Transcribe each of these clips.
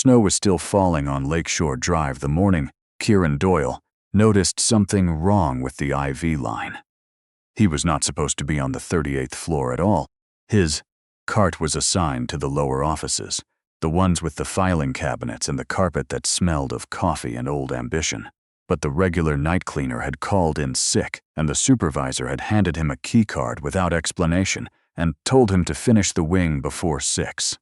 Snow was still falling on Lakeshore Drive the morning Kieran Doyle noticed something wrong with the IV line. He was not supposed to be on the 38th floor at all. His cart was assigned to the lower offices, the ones with the filing cabinets and the carpet that smelled of coffee and old ambition. But the regular night cleaner had called in sick, and the supervisor had handed him a key card without explanation and told him to finish the wing before 6.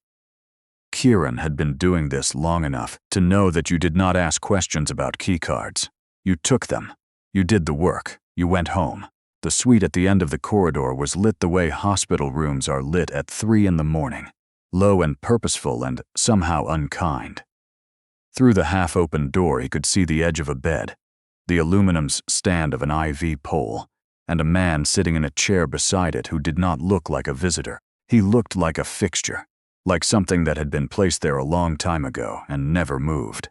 Kieran had been doing this long enough to know that you did not ask questions about key cards. You took them. You did the work. You went home. The suite at the end of the corridor was lit the way hospital rooms are lit at 3 in the morning, low and purposeful and somehow unkind. Through the half-open door he could see the edge of a bed, the aluminum stand of an IV pole, and a man sitting in a chair beside it who did not look like a visitor. He looked like a fixture, like something that had been placed there a long time ago and never moved.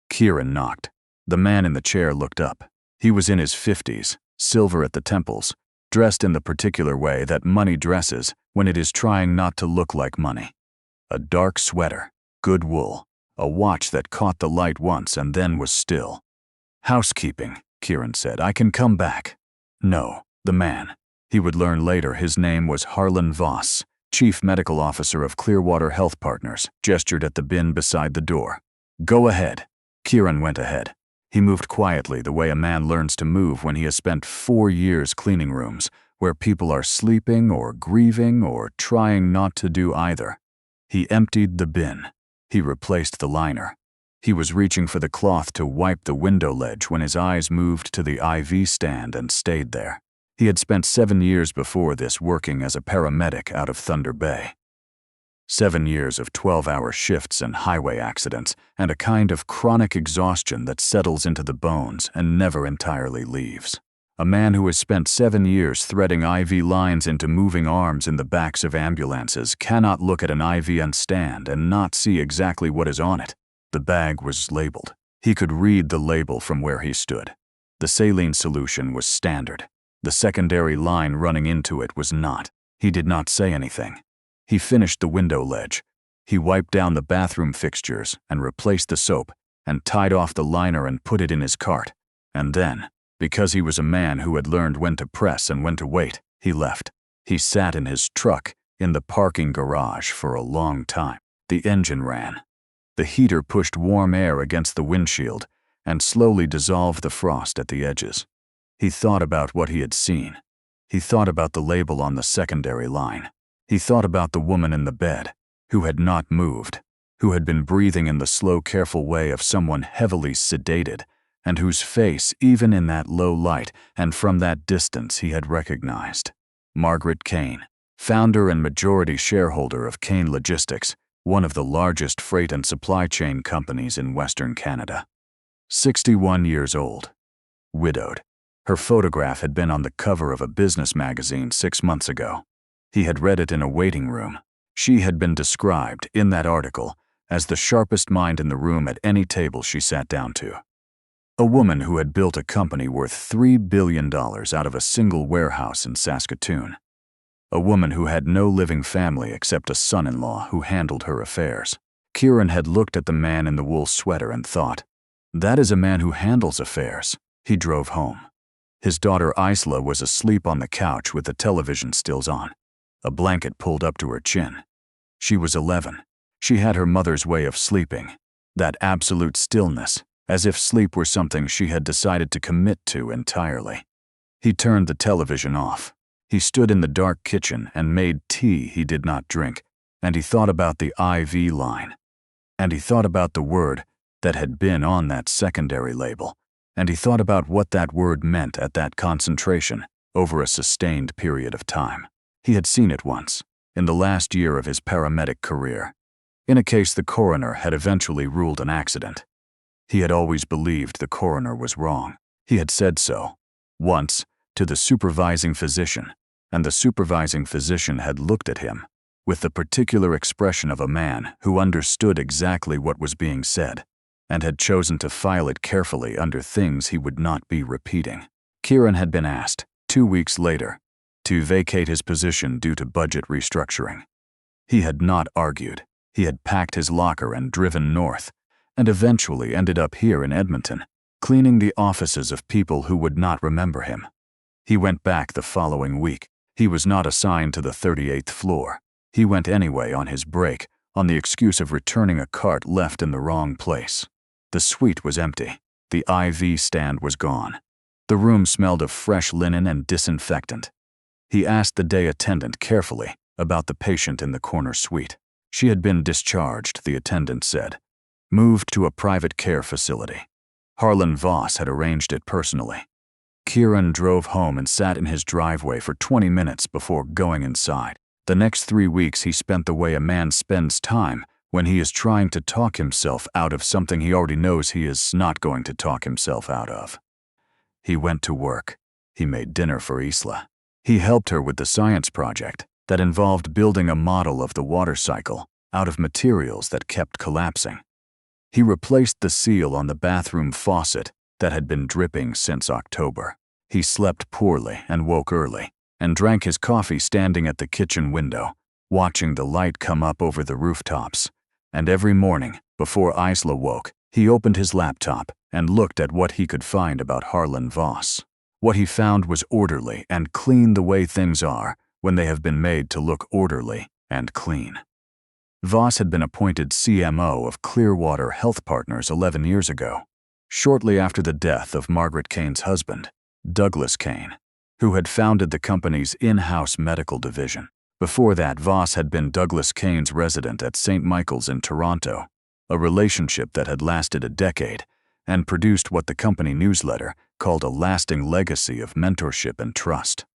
Kieran knocked. The man in the chair looked up. He was in his 50s, silver at the temples, dressed in the particular way that money dresses when it is trying not to look like money. A dark sweater, good wool, a watch that caught the light once and then was still. "Housekeeping," Kieran said. "I can come back." No, the man. He would learn later his name was Harlan Voss, Chief Medical Officer of Clearwater Health Partners, gestured at the bin beside the door. "Go ahead." Kieran went ahead. He moved quietly the way a man learns to move when he has spent 4 years cleaning rooms, where people are sleeping or grieving or trying not to do either. He emptied the bin. He replaced the liner. He was reaching for the cloth to wipe the window ledge when his eyes moved to the IV stand and stayed there. He had spent 7 years before this working as a paramedic out of Thunder Bay. 7 years of 12-hour shifts and highway accidents, and a kind of chronic exhaustion that settles into the bones and never entirely leaves. A man who has spent 7 years threading IV lines into moving arms in the backs of ambulances cannot look at an IV stand and not see exactly what is on it. The bag was labeled. He could read the label from where he stood. The saline solution was standard. The secondary line running into it was not. He did not say anything. He finished the window ledge. He wiped down the bathroom fixtures and replaced the soap and tied off the liner and put it in his cart. And then, because he was a man who had learned when to press and when to wait, he left. He sat in his truck in the parking garage for a long time. The engine ran. The heater pushed warm air against the windshield and slowly dissolved the frost at the edges. He thought about what he had seen. He thought about the label on the secondary line. He thought about the woman in the bed, who had not moved, who had been breathing in the slow, careful way of someone heavily sedated, and whose face, even in that low light and from that distance, he had recognized. Margaret Kane, founder and majority shareholder of Kane Logistics, one of the largest freight and supply chain companies in Western Canada. 61 years old. Widowed. Her photograph had been on the cover of a business magazine 6 months ago. He had read it in a waiting room. She had been described, in that article, as the sharpest mind in the room at any table she sat down to. A woman who had built a company worth $3 billion out of a single warehouse in Saskatoon. A woman who had no living family except a son-in-law who handled her affairs. Kieran had looked at the man in the wool sweater and thought, "That is a man who handles affairs." He drove home. His daughter Isla was asleep on the couch with the television stills on, a blanket pulled up to her chin. She was 11. She had her mother's way of sleeping, that absolute stillness, as if sleep were something she had decided to commit to entirely. He turned the television off. He stood in the dark kitchen and made tea he did not drink, and he thought about the IV line. And he thought about the word that had been on that secondary label, and he thought about what that word meant at that concentration over a sustained period of time. He had seen it once, in the last year of his paramedic career, in a case the coroner had eventually ruled an accident. He had always believed the coroner was wrong. He had said so, once, to the supervising physician, and the supervising physician had looked at him with the particular expression of a man who understood exactly what was being said, and had chosen to file it carefully under things he would not be repeating. Kieran had been asked, 2 weeks later, to vacate his position due to budget restructuring. He had not argued. He had packed his locker and driven north, and eventually ended up here in Edmonton, cleaning the offices of people who would not remember him. He went back the following week. He was not assigned to the 38th floor. He went anyway on his break, on the excuse of returning a cart left in the wrong place. The suite was empty. The IV stand was gone. The room smelled of fresh linen and disinfectant. He asked the day attendant carefully about the patient in the corner suite. She had been discharged, the attendant said. Moved to a private care facility. Harlan Voss had arranged it personally. Kieran drove home and sat in his driveway for 20 minutes before going inside. The next 3 weeks he spent the way a man spends time when he is trying to talk himself out of something he already knows he is not going to talk himself out of. He went to work. He made dinner for Isla. He helped her with the science project that involved building a model of the water cycle out of materials that kept collapsing. He replaced the seal on the bathroom faucet that had been dripping since October. He slept poorly and woke early, and drank his coffee standing at the kitchen window, watching the light come up over the rooftops. And every morning, before Isla woke, he opened his laptop and looked at what he could find about Harlan Voss. What he found was orderly and clean the way things are when they have been made to look orderly and clean. Voss had been appointed CMO of Clearwater Health Partners 11 years ago, shortly after the death of Margaret Kane's husband, Douglas Kane, who had founded the company's in-house medical division. Before that, Voss had been Douglas Kane's resident at St. Michael's in Toronto, a relationship that had lasted a decade and produced what the company newsletter called a lasting legacy of mentorship and trust.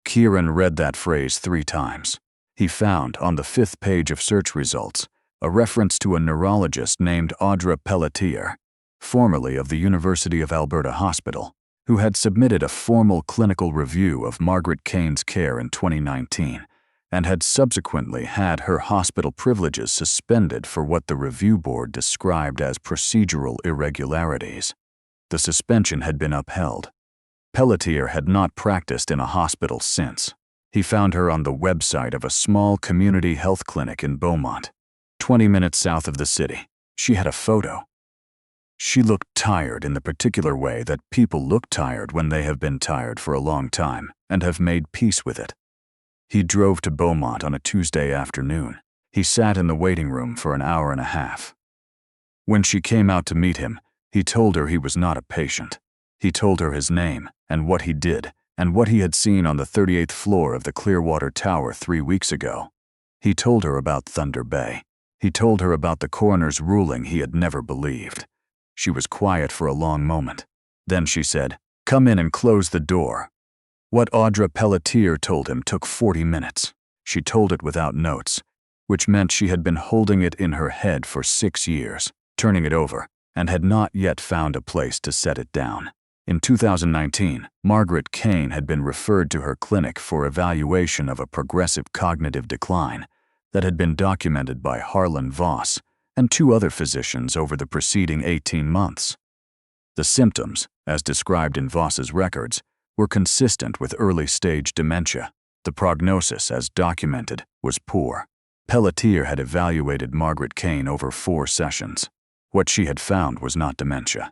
Kieran read that phrase 3 times. He found, on the 5th page of search results, a reference to a neurologist named Audra Pelletier, formerly of the University of Alberta Hospital, who had submitted a formal clinical review of Margaret Kane's care in 2019 and had subsequently had her hospital privileges suspended for what the review board described as procedural irregularities. The suspension had been upheld. Pelletier had not practiced in a hospital since. He found her on the website of a small community health clinic in Beaumont, 20 minutes south of the city. She had a photo. She looked tired in the particular way that people look tired when they have been tired for a long time and have made peace with it. He drove to Beaumont on a Tuesday afternoon. He sat in the waiting room for an hour and a half. When she came out to meet him, he told her he was not a patient. He told her his name and what he did and what he had seen on the 38th floor of the Clearwater Tower 3 weeks ago. He told her about Thunder Bay. He told her about the coroner's ruling he had never believed. She was quiet for a long moment. Then she said, "Come in and close the door." What Audra Pelletier told him took 40 minutes. She told it without notes, which meant she had been holding it in her head for 6 years, turning it over, and had not yet found a place to set it down. In 2019, Margaret Kane had been referred to her clinic for evaluation of a progressive cognitive decline that had been documented by Harlan Voss and 2 other physicians over the preceding 18 months. The symptoms, as described in Voss's records, were consistent with early-stage dementia. The prognosis, as documented, was poor. Pelletier had evaluated Margaret Kane over 4 sessions. What she had found was not dementia.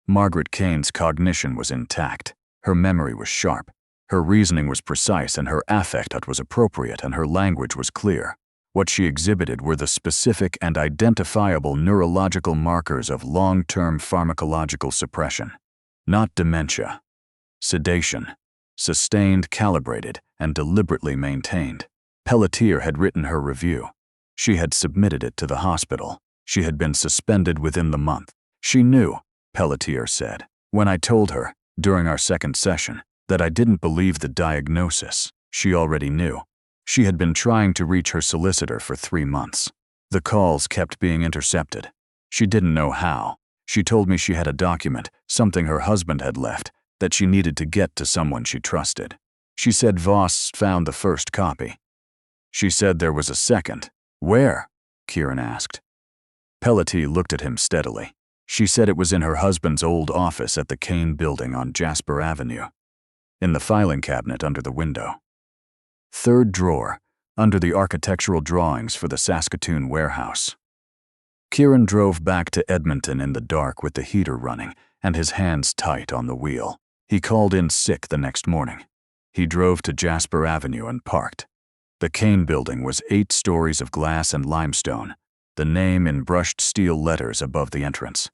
Margaret Kane's cognition was intact. Her memory was sharp. Her reasoning was precise and her affect was appropriate and her language was clear. What she exhibited were the specific and identifiable neurological markers of long-term pharmacological suppression, not dementia. Sedation, sustained, calibrated, and deliberately maintained. Pelletier had written her review. She had submitted it to the hospital. She had been suspended within the month. She knew, Pelletier said, when I told her, during our 2nd session, that I didn't believe the diagnosis. She already knew. She had been trying to reach her solicitor for 3 months. The calls kept being intercepted. She didn't know how. She told me she had a document, something her husband had left, that she needed to get to someone she trusted. She said Voss found the first copy. She said there was a second. Where? Kieran asked. Pelletier looked at him steadily. She said it was in her husband's old office at the Kane building on Jasper Avenue, in the filing cabinet under the window. 3rd drawer, under the architectural drawings for the Saskatoon warehouse. Kieran drove back to Edmonton in the dark with the heater running and his hands tight on the wheel. He called in sick the next morning. He drove to Jasper Avenue and parked. The Kane building was 8 stories of glass and limestone, the name in brushed steel letters above the entrance.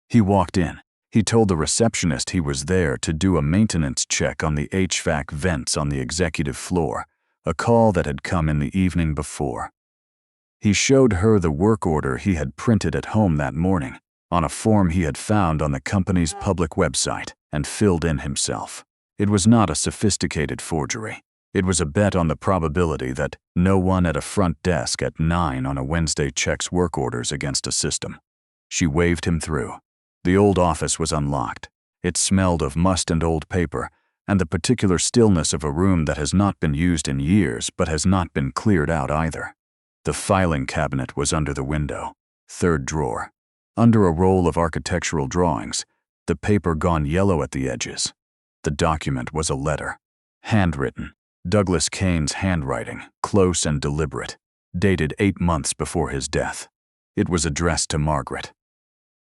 He walked in. He told the receptionist he was there to do a maintenance check on the HVAC vents on the executive floor, a call that had come in the evening before. He showed her the work order he had printed at home that morning, on a form he had found on the company's public website and filled in himself. It was not a sophisticated forgery. It was a bet on the probability that no one at a front desk at 9 on a Wednesday checks work orders against a system. She waved him through. The old office was unlocked. It smelled of must and old paper, and the particular stillness of a room that has not been used in years but has not been cleared out either. The filing cabinet was under the window, 3rd drawer. Under a roll of architectural drawings, the paper gone yellow at the edges. The document was a letter, handwritten, Douglas Kane's handwriting, close and deliberate, dated 8 months before his death. It was addressed to Margaret.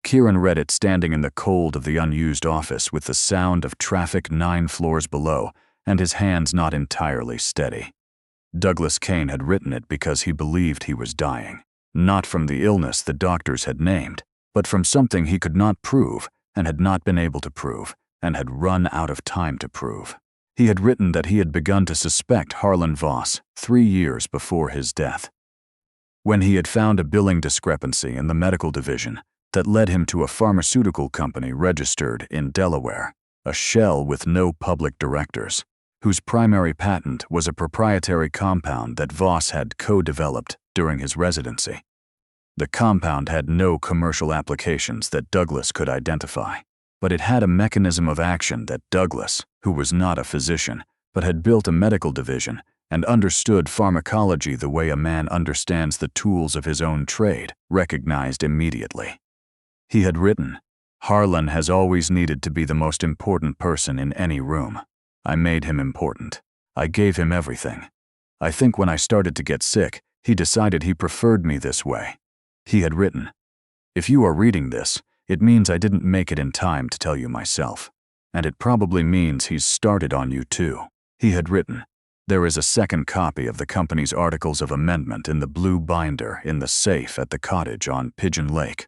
Kieran read it standing in the cold of the unused office with the sound of traffic 9 floors below and his hands not entirely steady. Douglas Kane had written it because he believed he was dying, not from the illness the doctors had named, but from something he could not prove and had not been able to prove and had run out of time to prove. He had written that he had begun to suspect Harlan Voss 3 years before his death. When he had found a billing discrepancy in the medical division that led him to a pharmaceutical company registered in Delaware, a shell with no public directors, whose primary patent was a proprietary compound that Voss had co-developed during his residency. The compound had no commercial applications that Douglas could identify, but it had a mechanism of action that Douglas, who was not a physician, but had built a medical division and understood pharmacology the way a man understands the tools of his own trade, recognized immediately. He had written, "Harlan has always needed to be the most important person in any room. I made him important. I gave him everything. I think when I started to get sick, he decided he preferred me this way." He had written, "If you are reading this, it means I didn't make it in time to tell you myself. And it probably means he's started on you too." He had written, "There is a second copy of the company's Articles of Amendment in the blue binder in the safe at the cottage on Pigeon Lake.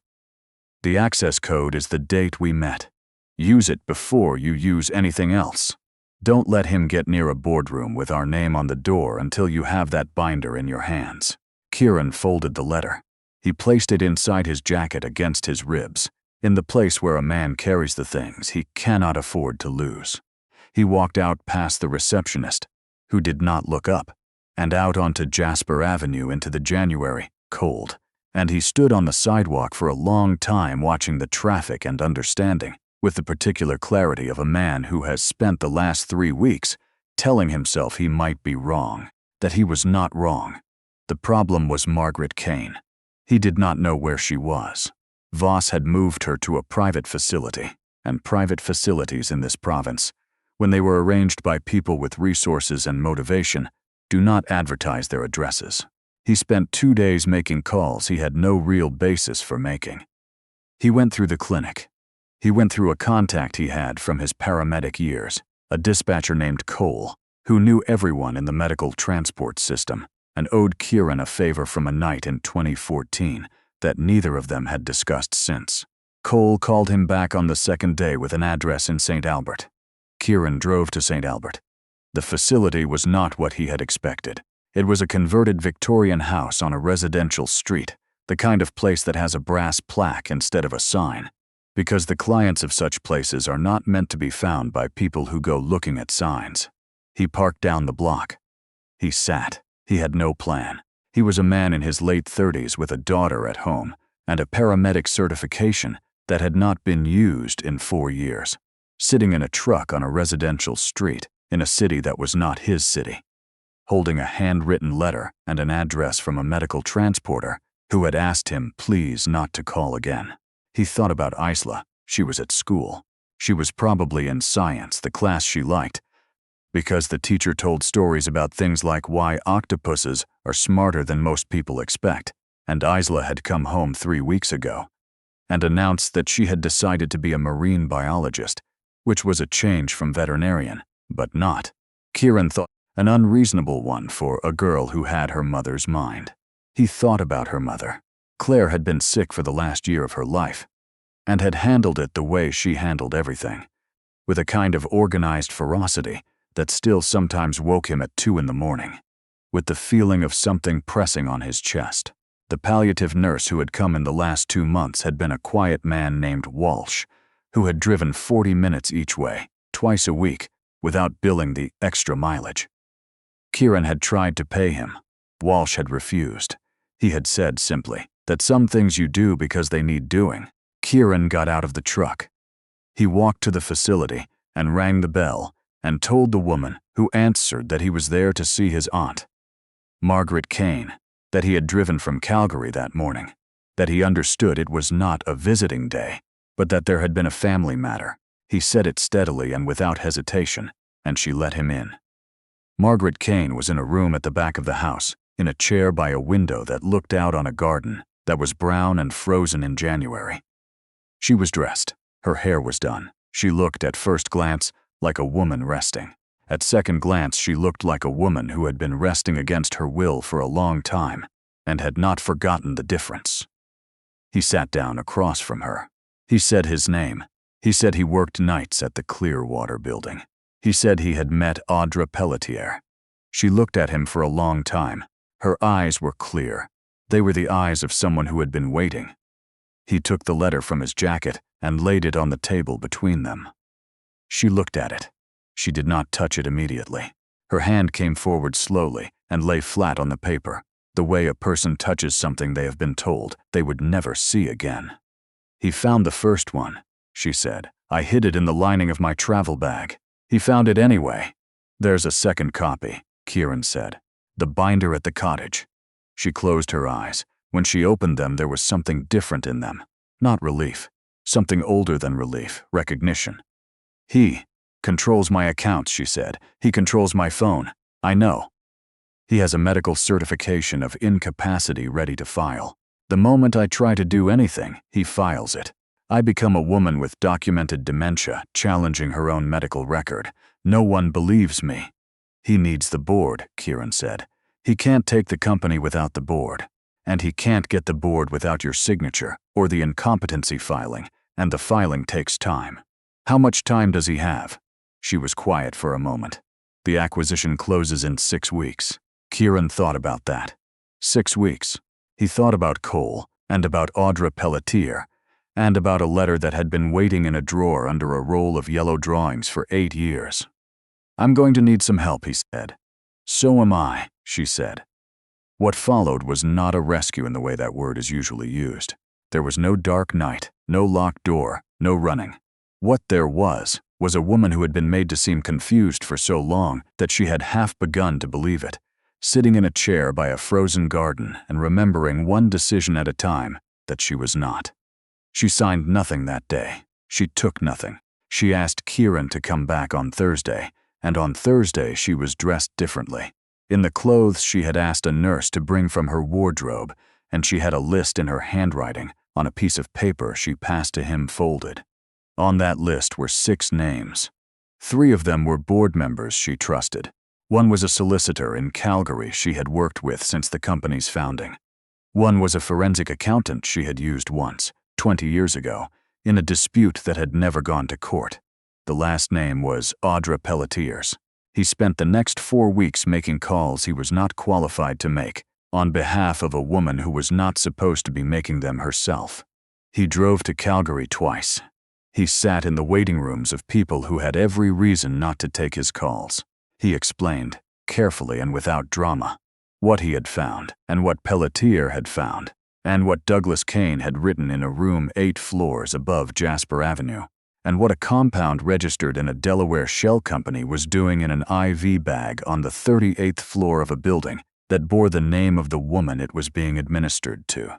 The access code is the date we met. Use it before you use anything else. Don't let him get near a boardroom with our name on the door until you have that binder in your hands." Kieran folded the letter. He placed it inside his jacket against his ribs, in the place where a man carries the things he cannot afford to lose. He walked out past the receptionist, who did not look up, and out onto Jasper Avenue into the January cold, and he stood on the sidewalk for a long time watching the traffic and understanding, with the particular clarity of a man who has spent the last 3 weeks telling himself he might be wrong, that he was not wrong. The problem was Margaret Kane. He did not know where she was. Voss had moved her to a private facility, and private facilities in this province, when they were arranged by people with resources and motivation, do not advertise their addresses. He spent 2 days making calls he had no real basis for making. He went through the clinic. He went through a contact he had from his paramedic years, a dispatcher named Cole, who knew everyone in the medical transport system and owed Kieran a favor from a night in 2014 that neither of them had discussed since. Cole called him back on the second day with an address in St. Albert. Kieran drove to St. Albert. The facility was not what he had expected. It was a converted Victorian house on a residential street, the kind of place that has a brass plaque instead of a sign, because the clients of such places are not meant to be found by people who go looking at signs. He parked down the block. He sat. He had no plan. He was a man in his late 30s with a daughter at home and a paramedic certification that had not been used in 4 years, sitting in a truck on a residential street in a city that was not his city, holding a handwritten letter and an address from a medical transporter who had asked him please not to call again. He thought about Isla. She was at school. She was probably in science, the class she liked, because the teacher told stories about things like why octopuses are smarter than most people expect, and Isla had come home 3 weeks ago and announced that she had decided to be a marine biologist, which was a change from veterinarian, but not, Kieran thought, an unreasonable one for a girl who had her mother's mind. He thought about her mother. Claire had been sick for the last year of her life and had handled it the way she handled everything, with a kind of organized ferocity that still sometimes woke him at 2 in the morning, with the feeling of something pressing on his chest. The palliative nurse who had come in the last 2 months had been a quiet man named Walsh, who had driven 40 minutes each way, twice a week, without billing the extra mileage. Kieran had tried to pay him. Walsh had refused. He had said simply that some things you do because they need doing. Kieran got out of the truck. He walked to the facility and rang the bell and told the woman who answered that he was there to see his aunt, Margaret Kane, that he had driven from Calgary that morning, that he understood it was not a visiting day, but that there had been a family matter. He said it steadily and without hesitation, and she let him in. Margaret Kane was in a room at the back of the house, in a chair by a window that looked out on a garden that was brown and frozen in January. She was dressed. Her hair was done. She looked at first glance like a woman resting. At second glance, she looked like a woman who had been resting against her will for a long time and had not forgotten the difference. He sat down across from her. He said his name. He said he worked nights at the Clearwater building. He said he had met Audra Pelletier. She looked at him for a long time. Her eyes were clear. They were the eyes of someone who had been waiting. He took the letter from his jacket and laid it on the table between them. She looked at it. She did not touch it immediately. Her hand came forward slowly and lay flat on the paper, the way a person touches something they have been told they would never see again. He found the first one, she said. I hid it in the lining of my travel bag. He found it anyway. There's a second copy, Kieran said. The binder at the cottage. She closed her eyes. When she opened them, there was something different in them. Not relief. Something older than relief, recognition. He controls my accounts, she said. He controls my phone. I know. He has a medical certification of incapacity ready to file. The moment I try to do anything, he files it. I become a woman with documented dementia, challenging her own medical record. No one believes me. He needs the board, Kieran said. He can't take the company without the board. And he can't get the board without your signature or the incompetency filing, and the filing takes time. How much time does he have? She was quiet for a moment. The acquisition closes in 6 weeks. Kieran thought about that. 6 weeks. He thought about Cole, and about Audra Pelletier, and about a letter that had been waiting in a drawer under a roll of yellow drawings for 8 years. I'm going to need some help, he said. So am I, she said. What followed was not a rescue in the way that word is usually used. There was no dark night, no locked door, no running. What there was a woman who had been made to seem confused for so long that she had half begun to believe it, sitting in a chair by a frozen garden and remembering one decision at a time that she was not. She signed nothing that day. She took nothing. She asked Kieran to come back on Thursday, and on Thursday she was dressed differently. In the clothes she had asked a nurse to bring from her wardrobe, and she had a list in her handwriting on a piece of paper she passed to him folded. On that list were 6 names. 3 of them were board members she trusted. One was a solicitor in Calgary she had worked with since the company's founding. One was a forensic accountant she had used once, 20 years ago, in a dispute that had never gone to court. The last name was Audra Pelletier's. He spent the next 4 weeks making calls he was not qualified to make, on behalf of a woman who was not supposed to be making them herself. He drove to Calgary twice. He sat in the waiting rooms of people who had every reason not to take his calls. He explained, carefully and without drama, what he had found, and what Pelletier had found, and what Douglas Kane had written in a room 8 floors above Jasper Avenue, and what a compound registered in a Delaware shell company was doing in an IV bag on the 38th floor of a building that bore the name of the woman it was being administered to.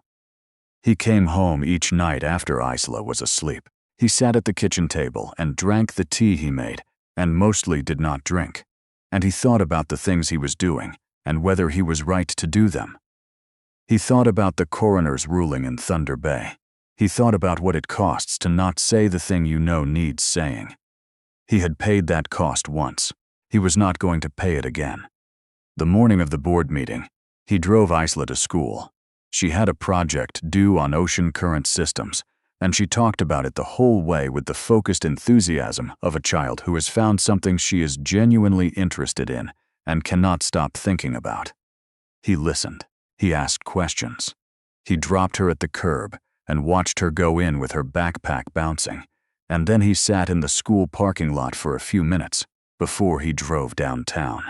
He came home each night after Isla was asleep. He sat at the kitchen table and drank the tea he made, and mostly did not drink. and he thought about the things he was doing and whether he was right to do them. He thought about the coroner's ruling in Thunder Bay. He thought about what it costs to not say the thing you know needs saying. He had paid that cost once. He was not going to pay it again. The morning of the board meeting, he drove Isla to school. She had a project due on ocean current systems, and she talked about it the whole way with the focused enthusiasm of a child who has found something she is genuinely interested in and cannot stop thinking about. He listened. He asked questions. He dropped her at the curb and watched her go in with her backpack bouncing, and then he sat in the school parking lot for a few minutes before he drove downtown.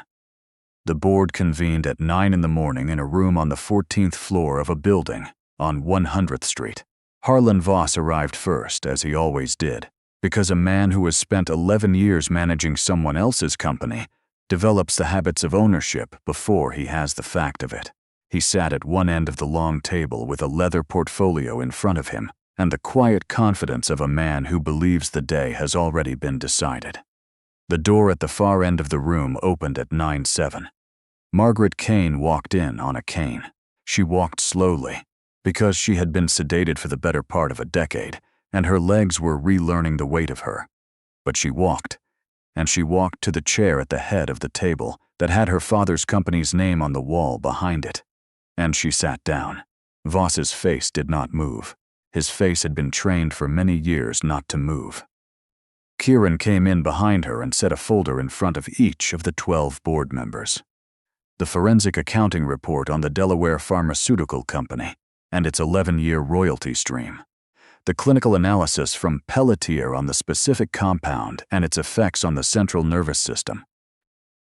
The board convened at 9 in the morning in a room on the 14th floor of a building on 100th Street. Harlan Voss arrived first, as he always did, because a man who has spent 11 years managing someone else's company develops the habits of ownership before he has the fact of it. He sat at one end of the long table with a leather portfolio in front of him and the quiet confidence of a man who believes the day has already been decided. The door at the far end of the room opened at 9:07. Margaret Kane walked in on a cane. She walked slowly, because she had been sedated for the better part of a decade, and her legs were relearning the weight of her. But she walked, and she walked to the chair at the head of the table that had her father's company's name on the wall behind it. And she sat down. Voss's face did not move. His face had been trained for many years not to move. Kieran came in behind her and set a folder in front of each of the 12 board members. The forensic accounting report on the Delaware Pharmaceutical Company and its 11-year royalty stream. The clinical analysis from Pelletier on the specific compound and its effects on the central nervous system.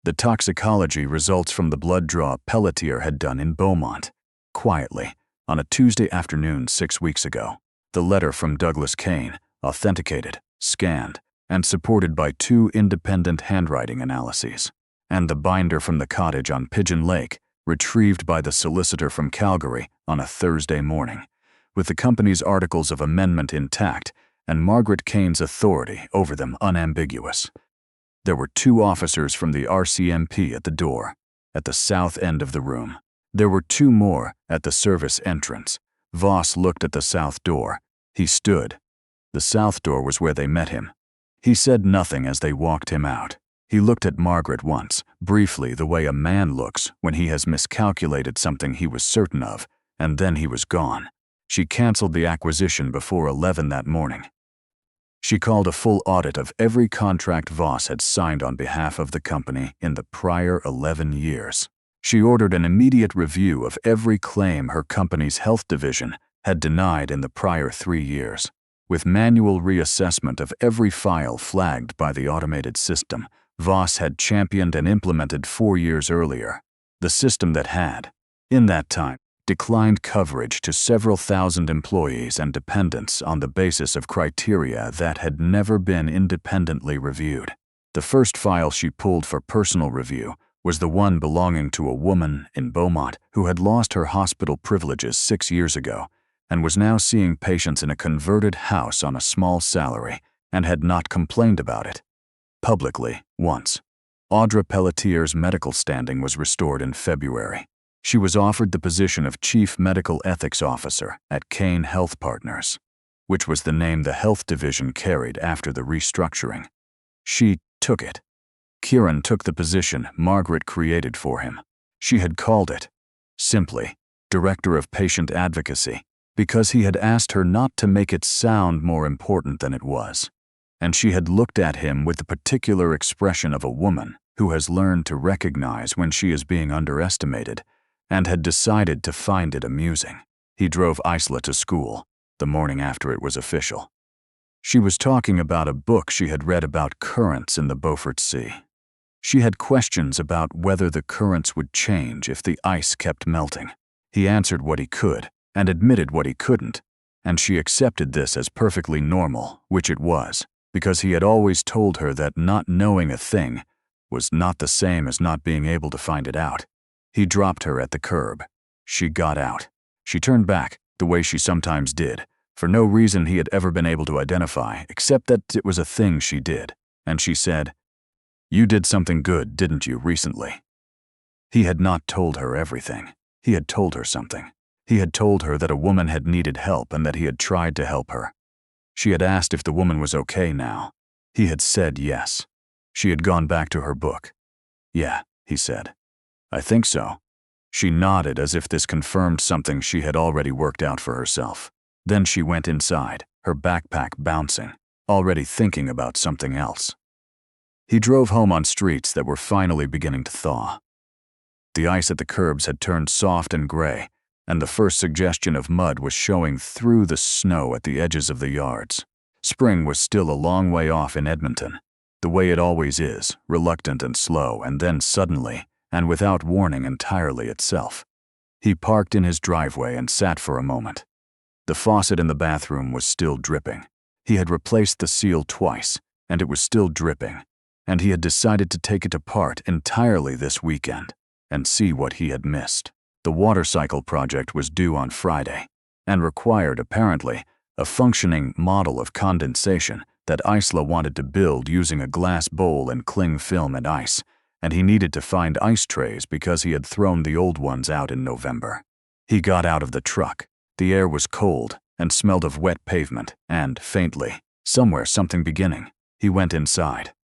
The toxicology results from the blood draw Pelletier had done in Beaumont, quietly, on a Tuesday afternoon 6 weeks ago. The letter from Douglas Kane, authenticated, scanned, and supported by 2 independent handwriting analyses. And the binder from the cottage on Pigeon Lake, retrieved by the solicitor from Calgary on a Thursday morning, with the company's articles of amendment intact and Margaret Kane's authority over them unambiguous. There were 2 officers from the RCMP at the door, at the south end of the room. There were 2 more at the service entrance. Voss looked at the south door. He stood. The south door was where they met him. He said nothing as they walked him out. He looked at Margaret once, briefly the way a man looks when he has miscalculated something he was certain of, and then he was gone. She canceled the acquisition before 11 that morning. She called a full audit of every contract Voss had signed on behalf of the company in the prior 11 years. She ordered an immediate review of every claim her company's health division had denied in the prior 3 years, with manual reassessment of every file flagged by the automated system Voss had championed and implemented 4 years earlier, the system that had, in that time, declined coverage to several thousand employees and dependents on the basis of criteria that had never been independently reviewed. The first file she pulled for personal review was the one belonging to a woman in Beaumont who had lost her hospital privileges 6 years ago and was now seeing patients in a converted house on a small salary and had not complained about it. Publicly, once. Audra Pelletier's medical standing was restored in February. She was offered the position of Chief Medical Ethics Officer at Kane Health Partners, which was the name the health division carried after the restructuring. She took it. Kieran took the position Margaret created for him. She had called it, simply, Director of Patient Advocacy, because he had asked her not to make it sound more important than it was. And she had looked at him with the particular expression of a woman who has learned to recognize when she is being underestimated and had decided to find it amusing. He drove Isla to school the morning after it was official. She was talking about a book she had read about currents in the Beaufort Sea. She had questions about whether the currents would change if the ice kept melting. He answered what he could and admitted what he couldn't, and she accepted this as perfectly normal, which it was, because he had always told her that not knowing a thing was not the same as not being able to find it out. He dropped her at the curb. She got out. She turned back, the way she sometimes did, for no reason he had ever been able to identify, except that it was a thing she did, and she said, You did something good, didn't you, recently? He had not told her everything. He had told her something. He had told her that a woman had needed help and that he had tried to help her. She had asked if the woman was okay now. He had said yes. She had gone back to her book. Yeah, he said. I think so. She nodded as if this confirmed something she had already worked out for herself. Then she went inside, her backpack bouncing, already thinking about something else. He drove home on streets that were finally beginning to thaw. The ice at the curbs had turned soft and gray, and the first suggestion of mud was showing through the snow at the edges of the yards. Spring was still a long way off in Edmonton, the way it always is, reluctant and slow, and then suddenly, and without warning, entirely itself. He parked in his driveway and sat for a moment. The faucet in the bathroom was still dripping. He had replaced the seal twice, and it was still dripping, and he had decided to take it apart entirely this weekend and see what he had missed. The water cycle project was due on Friday and required, apparently, a functioning model of condensation that Isla wanted to build using a glass bowl and cling film and ice, and he needed to find ice trays because he had thrown the old ones out in November. He got out of the truck. The air was cold and smelled of wet pavement and, faintly, somewhere something beginning. He went inside.